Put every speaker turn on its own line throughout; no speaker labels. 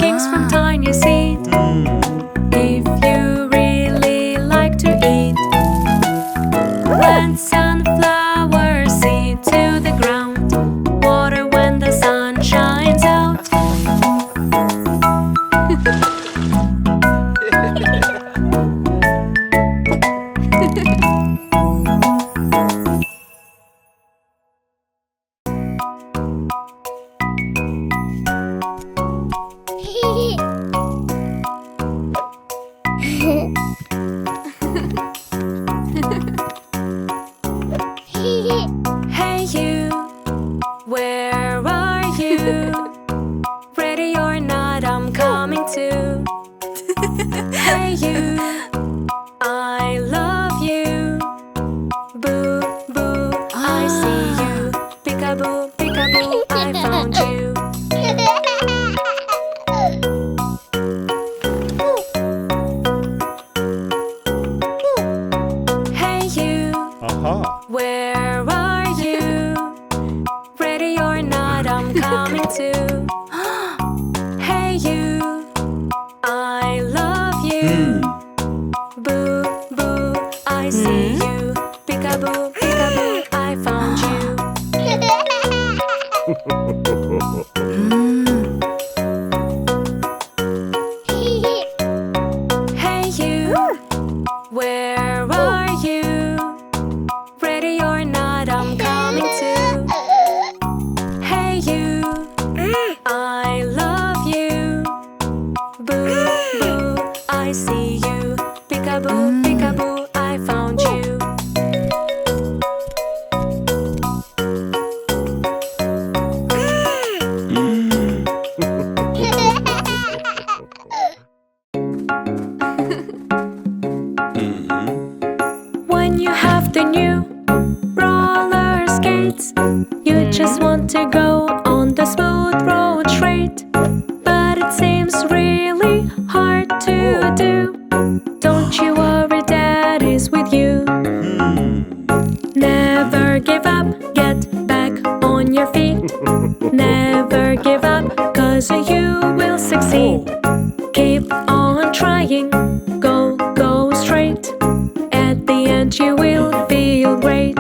games from tiny seed. If you really like to eat, plant sunflower seed to the ground. Water when the sun shines out. Hey you, where are you? Ready or not, I'm coming too. Hey you, I love you. Boo, boo, I see you. Peekaboo, peekaboo, I found you. Hey you, where are you? Ready or not, I'm coming too. Hey you, I love you. Boo, boo, I see you. Peekaboo, peekaboo, I found you. Hey you, where are you? Ready or not, I'm coming too. Hey you, I love you. Boo, boo, I see you. Peekaboo, peekaboo, I found you. When you have the new roller skates, you just want to go on the smooth road straight. But it seems really hard to do. Don't you worry, Dad is with you. Never give up, get back on your feet. Never give up, 'cause you will succeed. Keep on trying, go, go straight. At the end you will feel great.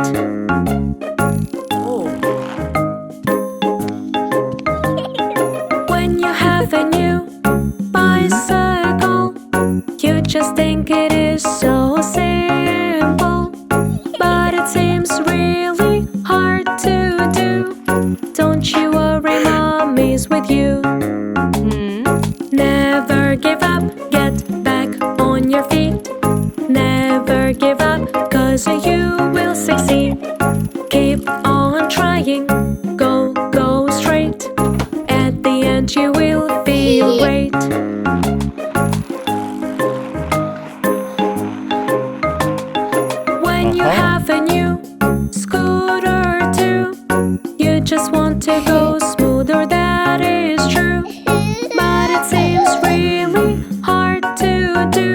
When you have a new bicycle, you just think it is so simple. But it seems really hard to do. Don't you worry, Mommy's with you. Never give up, get back on your feet. Never give up, 'cause you will succeed. Keep on trying, go, go straight. At the end you will feel great. When you have a new scooter too, you just want to go smoother, that is true. But it seems really hard to do.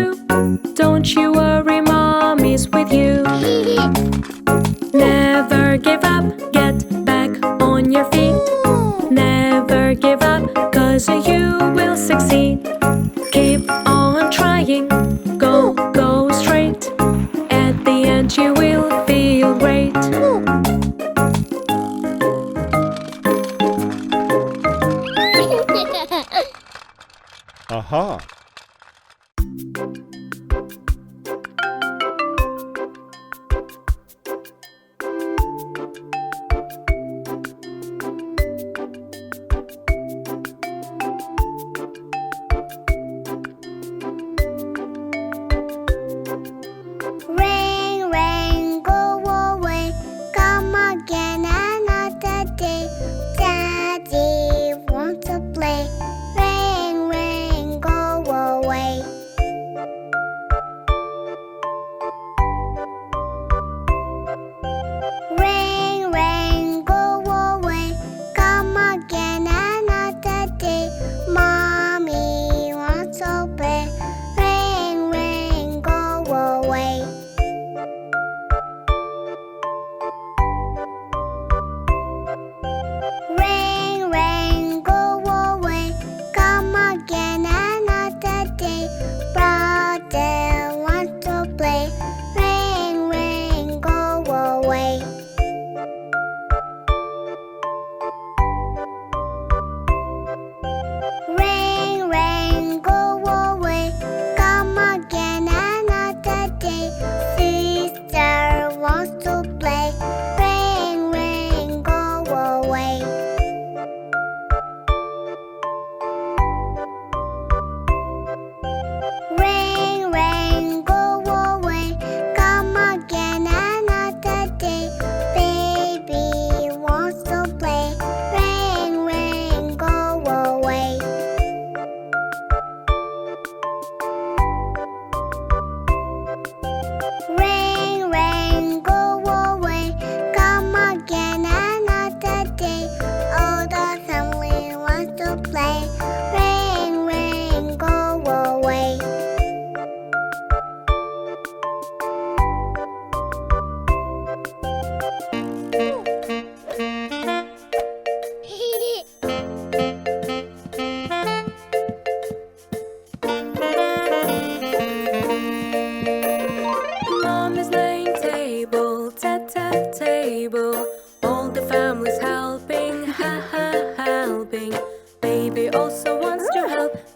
Don't you worry, Mommy's with you. Never give up, get back on your feet. Never give up, 'cause you will succeed. Keep on trying, go, go straight. At the end you will feel great.
Aha!
Rain, rain, go away. Come again another day. Daddy wants to play. Rain, rain, go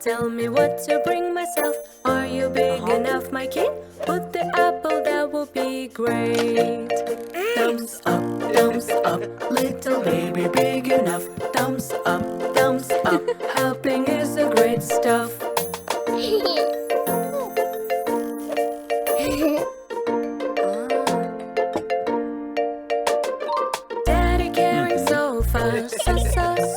Tell me what to bring myself. Are you big enough, my kid? Put the apple, that will be great. Thumbs up, little baby, big enough. Thumbs up, helping is a great stuff. Daddy carrying sofa,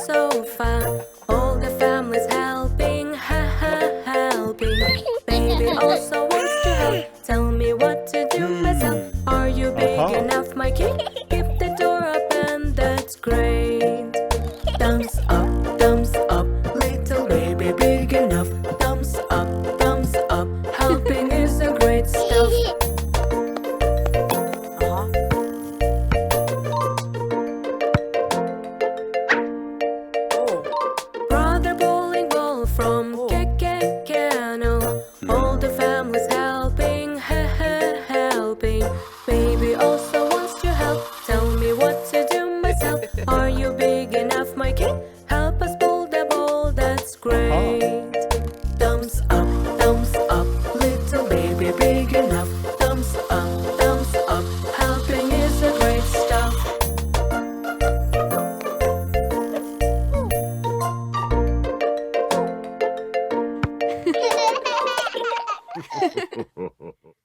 sofa. All the family's helping, helping. Baby also wants to help. Tell me what to do myself. Are you big enough, my kid? Keep the door open, that's great. Thumbs up, little baby, big enough.